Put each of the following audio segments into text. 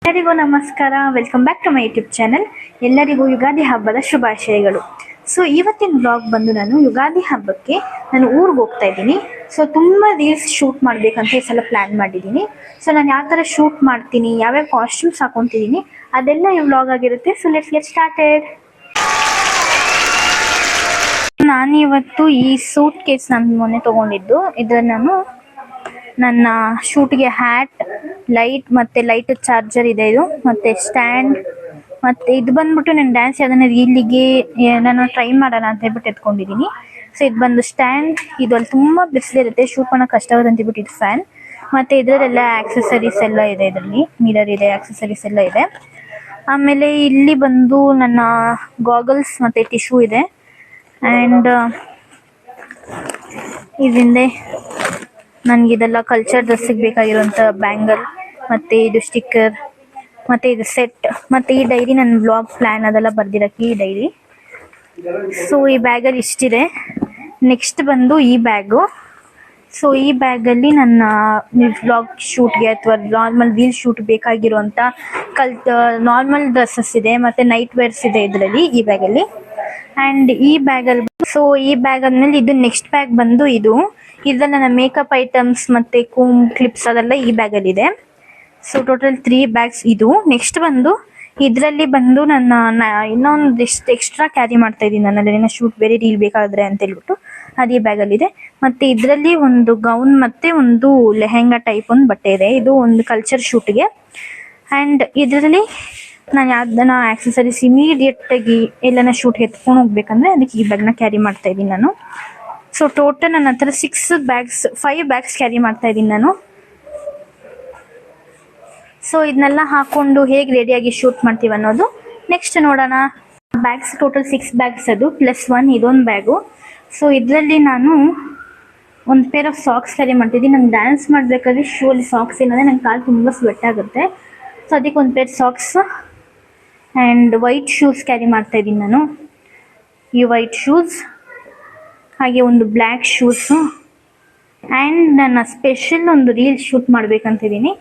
ಎಲ್ಲರಿಗೂ ನಮಸ್ಕಾರ. Welcome back to my YouTube channel. ಎಲ್ಲರಿಗೂ ಯುಗಾದಿ ಹಬ್ಬದ ಶುಭಾಶಯಗಳು. ಸೊ ಇವತ್ತಿನ ಬ್ಲಾಗ್ ಬಂದು ನಾನು ಯುಗಾದಿ ಹಬ್ಬಕ್ಕೆ ನಾನು ಊರಿಗೆ ಹೋಗ್ತಾ ಇದ್ದೀನಿ. ಸೊ ತುಂಬ ರೀಲ್ಸ್ ಶೂಟ್ ಮಾಡಬೇಕಂತ ಈ ಸಲ ಪ್ಲ್ಯಾನ್ ಮಾಡಿದ್ದೀನಿ. ಸೊ ನಾನು ಯಾವ ಥರ ಶೂಟ್ ಮಾಡ್ತೀನಿ, ಯಾವ್ಯಾವ ಕಾಸ್ಟ್ಯೂಮ್ಸ್ ಹಾಕೊತಿದ್ದೀನಿ ಅದೆಲ್ಲ ಈ ವ್ಲಾಗ್ ಆಗಿರುತ್ತೆ. So let's get started. ನಾನಿವತ್ತು ಈ ಸೂಟ್ ಕೇಸ್ ನಾನು ಮೊನ್ನೆ ತೊಗೊಂಡಿದ್ದು. ಇದನ್ನು ನಾನು ನನ್ನ ಶೂಟ್ಗೆ ಹ್ಯಾಟ್, ಲೈಟ್ ಮತ್ತು ಲೈಟ್ ಚಾರ್ಜರ್ ಇದೆ ಇದು, ಮತ್ತು ಸ್ಟ್ಯಾಂಡ್, ಮತ್ತು ಇದು ಬಂದ್ಬಿಟ್ಟು ನಾನು ಡ್ಯಾನ್ಸ್ ಯಾವುದನ್ನ ರೀಲಿಗೆ ನಾನು ಟ್ರೈ ಮಾಡೋಣ ಅಂತ ಹೇಳ್ಬಿಟ್ಟು ಎತ್ಕೊಂಡಿದ್ದೀನಿ. ಸೊ ಇದು ಬಂದು ಸ್ಟ್ಯಾಂಡ್. ಇದು ಅಲ್ಲಿ ತುಂಬ ಬಿಸಿಲಿರುತ್ತೆ, ಶೂಟ್ ಮಾಡೋಕೆ ಕಷ್ಟ ಆಗುತ್ತೆ ಅಂತ ಹೇಳ್ಬಿಟ್ಟು ಇದು ಫ್ಯಾನ್. ಮತ್ತು ಇದರಲ್ಲೆಲ್ಲ ಆಕ್ಸೆಸರೀಸ್ ಎಲ್ಲ ಇದೆ, ಇದರಲ್ಲಿ ಮಿರರ್ ಇದೆ, ಆಕ್ಸೆಸರೀಸ್ ಎಲ್ಲ ಇದೆ. ಆಮೇಲೆ ಇಲ್ಲಿ ಬಂದು ನನ್ನ ಗಾಗಲ್ಸ್ ಮತ್ತು ಟಿಶ್ಯೂ ಇದೆ. ಆ್ಯಂಡ್ ಇದರಿಂದೆ ನನಗಿದೆಲ್ಲ ಕಲ್ಚರ್ ಡ್ರೆಸ್ಸಿಗೆ ಬೇಕಾಗಿರೋಂಥ ಬ್ಯಾಂಗಲ್, ಮತ್ತು ಇದು ಸ್ಟಿಕ್ಕರ್, ಮತ್ತು ಇದು ಸೆಟ್, ಮತ್ತು ಈ ಡೈರಿ ನನ್ನ ಬ್ಲಾಗ್ ಪ್ಲ್ಯಾನ್ ಅದೆಲ್ಲ ಬರ್ದಿರೋಕ್ಕೆ ಈ ಡೈರಿ. ಸೊ ಈ ಬ್ಯಾಗಲ್ಲಿ ಇಷ್ಟಿದೆ. ನೆಕ್ಸ್ಟ್ ಬಂದು ಈ ಬ್ಯಾಗು. ಸೊ ಈ ಬ್ಯಾಗಲ್ಲಿ ನನ್ನ ವ್ಲಾಗ್ ಶೂಟ್ಗೆ ಅಥವಾ ನಾರ್ಮಲ್ ರೀಲ್ ಶೂಟ್ ಬೇಕಾಗಿರುವಂಥ ನಾರ್ಮಲ್ ಡ್ರೆಸ್ಸಸ್ ಇದೆ, ಮತ್ತು ನೈಟ್ ವೇರ್ಸ್ ಇದೆ ಇದರಲ್ಲಿ, ಈ ಬ್ಯಾಗಲ್ಲಿ. ಆ್ಯಂಡ್ ಈ ಬ್ಯಾಗಲ್ಲಿ ಈ ಬ್ಯಾಗ್ ಆದಮೇಲೆ ಇದು ನೆಕ್ಸ್ಟ್ ಬ್ಯಾಗ್ ಬಂದು ಇದರಲ್ಲಿ ನನ್ನ ಮೇಕಪ್ ಐಟಮ್ಸ್ ಮತ್ತು ಕೂಮ್ ಕ್ಲಿಪ್ಸ್ ಅದೆಲ್ಲ ಈ ಬ್ಯಾಗಲ್ಲಿದೆ. ಸೊ ಟೋಟಲ್ 3 ಬ್ಯಾಗ್ಸ್ ಇದು. ನೆಕ್ಸ್ಟ್ ಬಂದು ಇದರಲ್ಲಿ ಬಂದು ನನ್ನ ಇನ್ನೊಂದಿಷ್ಟು ಎಕ್ಸ್ಟ್ರಾ ಕ್ಯಾರಿ ಮಾಡ್ತಾ ಇದ್ದೀನಿ, ನನ್ನಲ್ಲಿ ಶೂಟ್ ಬೇರೆ ರೀಲ್ ಬೇಕಾದರೆ ಅಂತ ಹೇಳ್ಬಿಟ್ಟು ಅದು ಈ ಬ್ಯಾಗಲ್ಲಿದೆ. ಮತ್ತು ಇದರಲ್ಲಿ ಒಂದು ಗೌನ್ ಮತ್ತು ಒಂದು ಲೆಹೆಂಗಾ ಟೈಪ್ ಒಂದು ಬಟ್ಟೆ ಇದೆ, ಇದು ಒಂದು ಕಲ್ಚರ್ ಶೂಟ್ಗೆ. ಆ್ಯಂಡ್ ಇದರಲ್ಲಿ ನಾನು ಯಾವ್ದನ್ನ ಆಕ್ಸೆಸರೀಸ್ ಇಮಿಡಿಯೇಟಾಗಿ ಎಲ್ಲನ ಶೂಟ್ಗೆ ಎತ್ಕೊಂಡು ಹೋಗ್ಬೇಕಂದ್ರೆ ಅದಕ್ಕೆ ಈ ಬ್ಯಾಗ್ನ ಕ್ಯಾರಿ ಮಾಡ್ತಾ ಇದ್ದೀನಿ ನಾನು. ಸೊ ಟೋಟಲ್ ನನ್ನ ಹತ್ರ 5 ಬ್ಯಾಗ್ಸ್ ಕ್ಯಾರಿ ಮಾಡ್ತಾ ಇದ್ದೀನಿ ನಾನು. ಸೊ ಇದನ್ನೆಲ್ಲ ಹಾಕ್ಕೊಂಡು ಹೇಗೆ ರೆಡಿಯಾಗಿ ಶೂಟ್ ಮಾಡ್ತೀವಿ ಅನ್ನೋದು ನೆಕ್ಸ್ಟ್ ನೋಡೋಣ. ಬ್ಯಾಗ್ಸ್ ಟೋಟಲ್ 6 ಬ್ಯಾಗ್ಸ್, ಅದು +1 ಇದೊಂದು ಬ್ಯಾಗು. ಸೊ ಇದರಲ್ಲಿ ನಾನು ಒಂದು ಪೇರ್ ಆಫ್ ಸಾಕ್ಸ್ ಕ್ಯಾರಿ ಮಾಡ್ತಿದ್ದೀನಿ. ನಂಗೆ ಡ್ಯಾನ್ಸ್ ಮಾಡಬೇಕಾದ್ರೆ ಶೂಲ್ಲಿ ಸಾಕ್ಸ್ ಏನಂದರೆ ನಂಗೆ ಕಾಲು ತುಂಬ ಸ್ವೆಟ್ ಆಗುತ್ತೆ. ಸೊ ಅದಕ್ಕೆ ಒಂದು pair socks and white shoes carry ಮಾಡ್ತಾಯಿದ್ದೀನಿ ನಾನು, ಈ ವೈಟ್ ಶೂಸ್, ಹಾಗೆ ಒಂದು ಬ್ಲ್ಯಾಕ್ ಶೂಸು. ಆ್ಯಂಡ್ ನನ್ನ ಸ್ಪೆಷಲ್ ಒಂದು ರೀಲ್ ಶೂಟ್ ಮಾಡಬೇಕಂತಿದ್ದೀನಿ.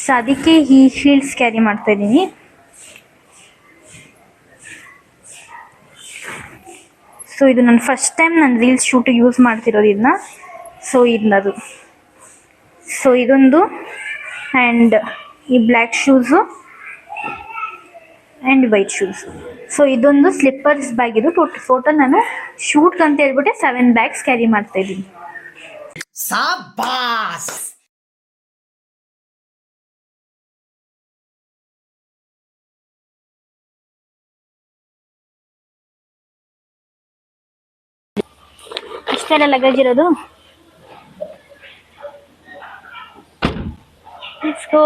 ಸೊ ಅದಕ್ಕೆ ಈ ಹೀಲ್ಸ್ ಕ್ಯಾರಿ ಮಾಡ್ತಾಯಿದ್ದೀನಿ. ಸೊ ಇದು ನನ್ನ ಫಸ್ಟ್ ಟೈಮ್ ನಾನು ರೀಲ್ಸ್ ಶೂಟಿಗೆ ಯೂಸ್ ಮಾಡ್ತಿರೋದು ಇದನ್ನ. ಸೊ ಇದನ್ನದು, ಸೊ ಇದೊಂದು, ಆ್ಯಂಡ್ ಈ black shoes and white shoes. So ಇದೊಂದು ಸ್ಲಿಪ್ಪರ್ಸ್ ಬ್ಯಾಗ್. ಇದು ಟೋಟಲ್ ನಾನು ಶೂಟ್ಗೆ ಅಂತ ಹೇಳ್ಬಿಟ್ಟೆ 7 ಬ್ಯಾಗ್ಸ್ ಕ್ಯಾರಿ ಮಾಡ್ತಾ ಇದ್ದೀನಿ. ಅಷ್ಟೆಲ್ಲ ಲಗೇಜ್ ಇರೋದು. Let's go.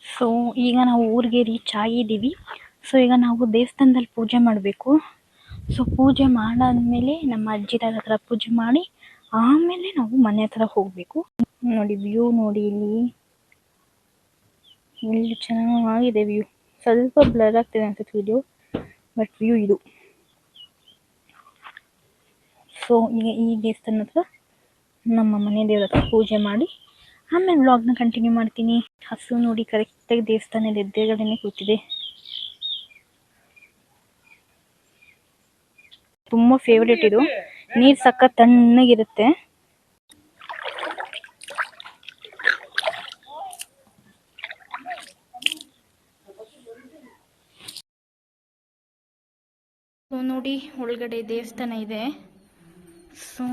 ಸೊ ಈಗ ನಾವು ಊರಿಗೆ ರೀಚ್ ಆಗಿದ್ದೀವಿ. ಸೊ ಈಗ ನಾವು ದೇವಸ್ಥಾನದಲ್ಲಿ ಪೂಜೆ ಮಾಡಬೇಕು. ಸೊ ಪೂಜೆ ಮಾಡಾದ್ಮೇಲೆ ನಮ್ಮ ಅಜ್ಜಿ ತಾತ ಹತ್ರ ಪೂಜೆ ಮಾಡಿ ಆಮೇಲೆ ನಾವು ಮನೆ ಹತ್ರ ಹೋಗಬೇಕು. ನೋಡಿ ವ್ಯೂ ನೋಡಿ, ಇಲ್ಲಿ ಚೆನ್ನಾಗಿದೆ ವ್ಯೂ. ಸ್ವಲ್ಪ ಬ್ಲರ್ ಆಗ್ತಿದೆ ಅನ್ಸುತ್ತೆ ವಿಡಿಯೋ, ಬಟ್ ವ್ಯೂ ಇದು. ಸೊ ಈಗ ಈ ದೇವಸ್ಥಾನ ಹತ್ರ ನಮ್ಮ ಮನೆ ದೇವ್ರ ಹತ್ರ ಪೂಜೆ ಮಾಡಿ ಆಮೇಲೆ ವ್ಲಾಗ್ನ ಕಂಟಿನ್ಯೂ ಮಾಡ್ತೀನಿ. ಹಸು ನೋಡಿ ಕರೆಕ್ಟಾಗಿ ದೇವಸ್ಥಾನದ ಎದುರುಗಡೆನೇ ಕೂತಿದೆ. ತುಂಬ ಫೇವ್ರೇಟ್ ಇದು. ನೀರು ಸಖತ್ ತಣ್ಣಗಿರುತ್ತೆ. ಸೊ ನೋಡಿ ಒಳಗಡೆ ದೇವಸ್ಥಾನ ಇದೆ. ಸೊ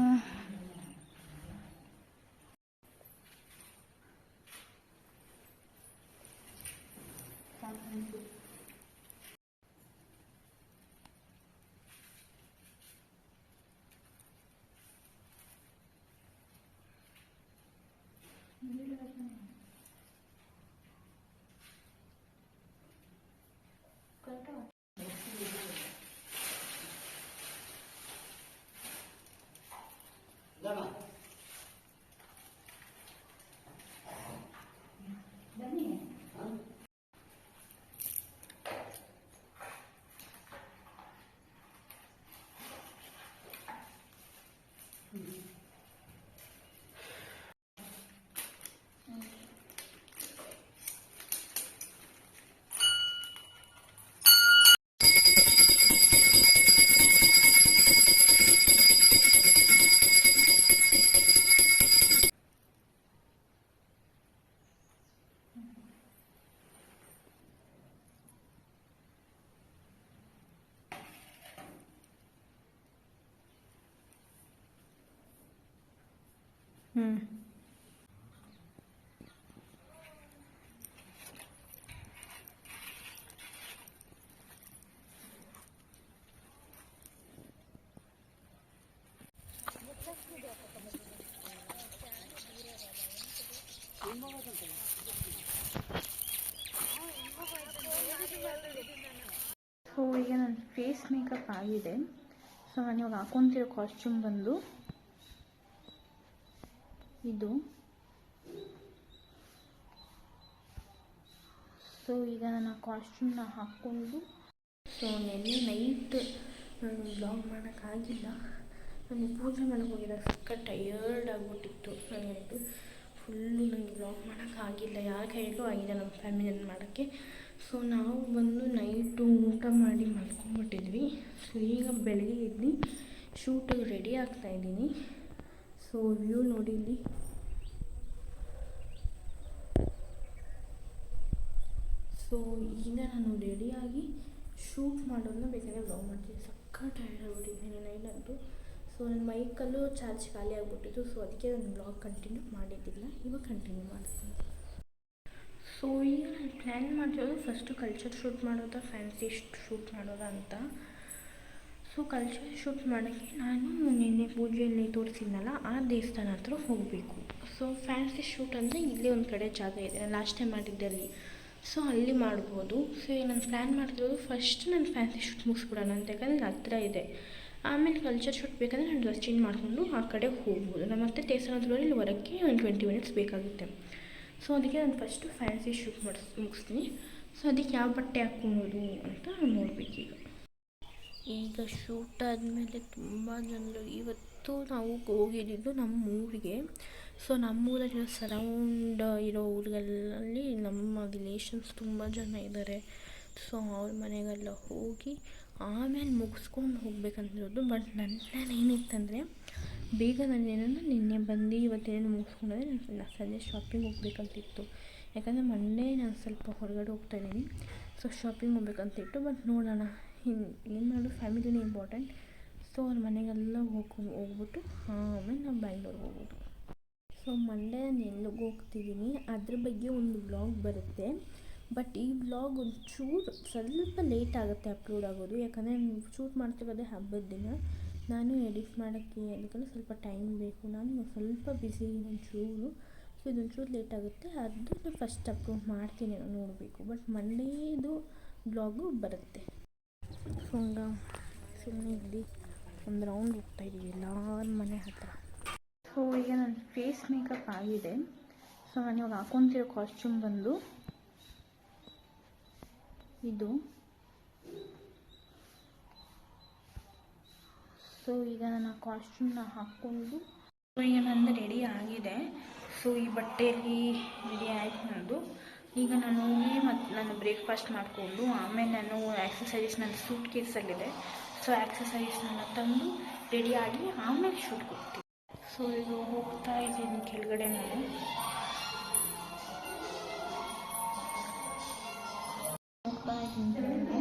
ಸೊ ಈಗ ನನ್ನ ಫೇಸ್ ಮೇಕಪ್ ಆಗಿದೆ. ಸೊ ನಾನು ಇವಾಗ ಹಾಕೊತಿರೋ ಕಾಸ್ಟ್ಯೂಮ್ ಬಂದು ಇದು. ಸೊ ಈಗ ನಾನು ಆ ಕಾಸ್ಟ್ಯೂಮ್ನ ಹಾಕ್ಕೊಂಡು, ಸೊ ನೆನ್ನೆ ನೈಟ್ ನಾನು ಬ್ಲಾಗ್ ಮಾಡೋಕ್ಕಾಗಿಲ್ಲ. ನಾನು ಪೂಜೆ ಮಾಡೋಕ್ಕೆ ಹೋಗಿದ್ದಾಗ ಸಕ್ಕ ಟಯರ್ಡ್ ಆಗಿಬಿಟ್ಟಿತ್ತು ನನಗಂತೂ. ಫುಲ್ಲು ನನಗೆ ಬ್ಲಾಗ್ ಮಾಡೋಕ್ಕಾಗಿಲ್ಲ, ಯಾರ ಕೈಗೂ ಆಗಿಲ್ಲ ನಮ್ಮ ಫ್ಯಾಮಿಲಿಯನ್ನು ಮಾಡೋಕ್ಕೆ. ಸೊ ನಾವು ಬಂದು ನೈಟು ಊಟ ಮಾಡಿ ಮಲ್ಕೊಂಡ್ಬಿಟ್ಟಿದ್ವಿ. ಸೊ ಈಗ ಬೆಳಗ್ಗೆ ಎದ್ದು ಶೂಟಿಗೆ ರೆಡಿ ಆಗ್ತಾಯಿದ್ದೀನಿ. ಸೊ ವ್ಯೂ ನೋಡಿ ಇಲ್ಲಿ. ಸೊ ಈಗ ನಾನು ರೆಡಿಯಾಗಿ ಶೂಟ್ ಮಾಡೋದನ್ನ ಬೇಕಾದ್ರೆ ಬ್ಲಾಗ್ ಮಾಡ್ತೀನಿ. ಸಕ್ಕ ಟೈರ್ಡ್ ಆಗಿಬಿಟ್ಟಿದ್ದೀನಿ ನೈಟಂತೂ. ಸೊ ನನ್ನ ಮೈಕಲ್ಲೂ ಚಾರ್ಜ್ ಖಾಲಿ ಆಗಿಬಿಟ್ಟಿತ್ತು. ಸೊ ಅದಕ್ಕೆ ನಾನು ಬ್ಲಾಗ್ ಕಂಟಿನ್ಯೂ ಮಾಡಿದ್ದಿಲ್ಲ, ಇವಾಗ ಕಂಟಿನ್ಯೂ ಮಾಡ್ತೀನಿ. ಸೊ ಈಗ ನಾನು ಪ್ಲ್ಯಾನ್ ಮಾಡ್ತಿರೋದು ಫಸ್ಟು ಕಲ್ಚರ್ ಶೂಟ್ ಮಾಡೋದಾ ಫ್ಯಾನ್ಸಿ ಶೂಟ್ ಮಾಡೋದಾ ಅಂತ. ಸೊ ಕಲ್ಚರ್ ಶೂಟ್ ಮಾಡೋಕ್ಕೆ ನಾನು ನಿನ್ನೆ ಪೂಜೆಯಲ್ಲಿ ತೋರಿಸಿದ್ನಲ್ಲ ಆ ದೇವಸ್ಥಾನ ಹತ್ರ ಹೋಗಬೇಕು. ಸೊ ಫ್ಯಾನ್ಸಿ ಶೂಟ್ ಅಂದರೆ ಇಲ್ಲೇ ಒಂದು ಕಡೆ ಜಾಗ ಇದೆ, ನಾನು ಲಾಸ್ಟ್ ಟೈಮ್ ಮಾಡಿದ್ದಲ್ಲಿ. ಸೊ ಅಲ್ಲಿ ಮಾಡ್ಬೋದು. ಸೊ ಈಗ ನಾನು ಪ್ಲ್ಯಾನ್ ಮಾಡ್ತಿರೋದು ಫಸ್ಟ್ ನಾನು ಫ್ಯಾನ್ಸಿ ಶೂಟ್ ಮುಗಿಸ್ಬಿಡೋಣ ಅಂತ, ಯಾಕಂದರೆ ಹತ್ತಿರ ಇದೆ. ಆಮೇಲೆ ಕಲ್ಚರ್ ಶೂಟ್ ಬೇಕಂದರೆ ನಾನು ಡ್ರೆಸ್ ಚೇಂಜ್ ಮಾಡಿಕೊಂಡು ಆ ಕಡೆ ಹೋಗ್ಬೋದು. ನಾನು ಮತ್ತೆ ದೇವಸ್ಥಾನದಲ್ಲಿ ಇಲ್ಲಿ ಹೊರಕ್ಕೆ ಒಂದು 20 ಮಿನಿಟ್ಸ್ ಬೇಕಾಗುತ್ತೆ. ಸೊ ಅದಕ್ಕೆ ನಾನು ಫಸ್ಟು ಫ್ಯಾನ್ಸಿ ಶೂಟ್ ಮುಗಿಸ್ತೀನಿ. ಸೊ ಅದಕ್ಕೆ ಯಾವ ಬಟ್ಟೆ ಹಾಕ್ಕೊಳೋದು ಅಂತ ನೋಡಬೇಕು. ಈಗ ಶೂಟ್ ಆದಮೇಲೆ ತುಂಬ ಜನರು, ಇವತ್ತು ನಾವು ಹೋಗಿದ್ದು ನಮ್ಮ ಊರಿಗೆ. ಸೊ ನಮ್ಮೂರಲ್ಲಿರೋ ಸರೌಂಡ್ ಇರೋ ಊರುಗಳಲ್ಲಿ ನಮ್ಮ ರಿಲೇಷನ್ಸ್ ತುಂಬ ಜನ ಇದ್ದಾರೆ. ಸೊ ಅವ್ರ ಮನೆಗೆಲ್ಲ ಹೋಗಿ ಆಮೇಲೆ ಮುಗಿಸ್ಕೊಂಡು ಹೋಗ್ಬೇಕಂತಿರೋದು. ಬಟ್ ನನ್ನ ಪ್ಲ್ಯಾನ್ ಏನಿತ್ತಂದರೆ, ಬೇಗ ನಾನೇನಂದ್ರೆ ನಿನ್ನೆ ಬಂದು ಇವತ್ತೇನು ಮುಗಿಸ್ಕೊಂಡ್ರೆ ನಾನು ಸಂಜೆ ಶಾಪಿಂಗ್ ಹೋಗ್ಬೇಕಂತಿತ್ತು. ಯಾಕಂದರೆ ಮಂಡೇ ನಾನು ಸ್ವಲ್ಪ ಹೊರಗಡೆ ಹೋಗ್ತಾಯಿದ್ದೀನಿ. ಸೊ ಶಾಪಿಂಗ್ ಹೋಗ್ಬೇಕಂತಿತ್ತು. ಬಟ್ ನೋಡೋಣ, ಏನು ಮಾಡೋದು, ಫ್ಯಾಮಿಲಿನೇ ಇಂಪಾರ್ಟೆಂಟ್. ಸೊ ಅವ್ರ ಮನೆಗೆಲ್ಲ ಹೋಗ್ಬಿಟ್ಟು ಆಮೇಲೆ ನಾವು ಬ್ಯಾಂಗ್ಳೂರ್ಗೆ ಹೋಗ್ಬೋದು. ಸೊ ಮಂಡೇ ನಾನು ಎಲ್ಲಿಗೆ ಹೋಗ್ತಿದ್ದೀನಿ ಅದ್ರ ಬಗ್ಗೆ ಒಂದು ಬ್ಲಾಗ್ ಬರುತ್ತೆ. ಬಟ್ ಈ ಬ್ಲಾಗ್ ಒಂಚೂರು ಸ್ವಲ್ಪ ಲೇಟ್ ಆಗುತ್ತೆ ಅಪ್ಲೋಡ್ ಆಗೋದು, ಯಾಕಂದರೆ ಶೂಟ್ ಮಾಡ್ತಿರೋದೇ ಹಬ್ಬದ ದಿನ. ನಾನು ಎಡಿಟ್ ಮಾಡೋಕ್ಕೆ ಅದಕ್ಕೆಲ್ಲ ಸ್ವಲ್ಪ ಟೈಮ್ ಬೇಕು. ನಾನು ಸ್ವಲ್ಪ ಬ್ಯುಸಿ ಒಂಚೂರು. ಸೊ ಇದೊಂಚೂರು ಲೇಟ್ ಆಗುತ್ತೆ. ಅದನ್ನು ಫಸ್ಟ್ ಅಪ್ಲೋಡ್ ಮಾಡ್ತೀನಿ, ನೋಡಬೇಕು. ಬಟ್ ಮಂಡೇದು ಬ್ಲಾಗು ಬರುತ್ತೆ. ಸೊ ಹಂಗ ಸುಮ್ಮನೆ ಇಲ್ಲಿ ಒಂದು ರೌಂಡ್ ಹೋಗ್ತಾಯಿದ್ದೀವಿ ಎಲ್ಲರ ಮನೆ ಹತ್ರ. ಸೊ ಈಗ ನನ್ನ ಫೇಸ್ ಮೇಕಪ್ ಆಗಿದೆ. ಸೊ ನಾನು ಇವಾಗ ಹಾಕೊತಿರೋ ಕಾಸ್ಟ್ಯೂಮ್ ಬಂದು ಇದು. ಸೊ ಈಗ ನಾನು ಆ ಕಾಸ್ಟ್ಯೂಮ್ನ ಹಾಕ್ಕೊಂಡು, ಸೊ ಈಗ ನಂದು ರೆಡಿ ಆಗಿದೆ. ಸೊ ಈ ಬಟ್ಟೆಯಲ್ಲಿ ರೆಡಿ ಆಯಿತು ನಂದು. ಈಗ ನಾನು ಹೋಗಿ ಮತ್ತು ನಾನು ಬ್ರೇಕ್ಫಾಸ್ಟ್ ಮಾಡಿಕೊಂಡು ಆಮೇಲೆ ನಾನು ಆ್ಯಕ್ಸಸರೀಸ್ ನನ್ನ ಸೂಟ್ ಕೇಸಲ್ಲಿದೆ. ಸೊ ಆ್ಯಕ್ಸಸರೀಸ್ನೆಲ್ಲ ತಂದು ರೆಡಿಯಾಗಿ ಆಮೇಲೆ ಶೂಟ್ಗೆ ಹೋಗ್ತೀನಿ. ಸೊ ಈಗ ಹೋಗ್ತಾ ಇದ್ದೀನಿ ಕೆಳಗಡೆ. ನಾನು ಹೋಗ್ತಾ ಇದ್ದೀನಿ.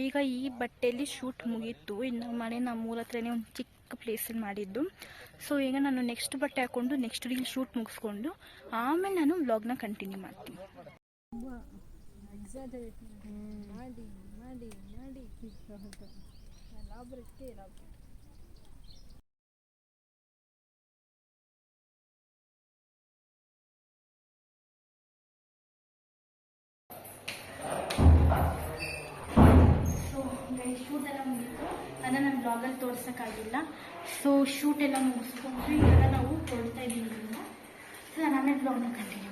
ಈಗ ಈ ಬಟ್ಟೆಯಲ್ಲಿ ಶೂಟ್ ಮುಗೀತು. ಇನ್ನು ಮನೆ ನಮ್ಮೂರ ಹತ್ರನೇ ಒಂದು ಚಿಕ್ಕ ಪ್ಲೇಸಲ್ಲಿ ಮಾಡಿದ್ದು. ಸೊ ಈಗ ನಾನು ನೆಕ್ಸ್ಟ್ ಬಟ್ಟೆ ಹಾಕ್ಕೊಂಡು ನೆಕ್ಸ್ಟ್ ರೀಲ್ ಶೂಟ್ ಮುಗಿಸ್ಕೊಂಡು ಆಮೇಲೆ ನಾನು ವ್ಲಾಗ್ನ ಕಂಟಿನ್ಯೂ ಮಾಡ್ತೀನಿ. ಶೂಟ್ ಎಲ್ಲ ಮುಗಿತು, ಅದನ್ನು ನಾನು ಬ್ಲಾಗಲ್ಲಿ ತೋರ್ಸೋಕ್ಕಾಗಿಲ್ಲ. ಸೊ ಶೂಟ್ ಎಲ್ಲ ಮುಗಿಸ್ಕೊಂಡು ಇವಾಗ ನಾವು ಹೊರಡ್ತಾ ಇದ್ದೀವಿ. ಸೊ ನಾನು ಆಮೇಲೆ ಬ್ಲಾಗ್ನ ಕಂಟಿನ್ಯೂ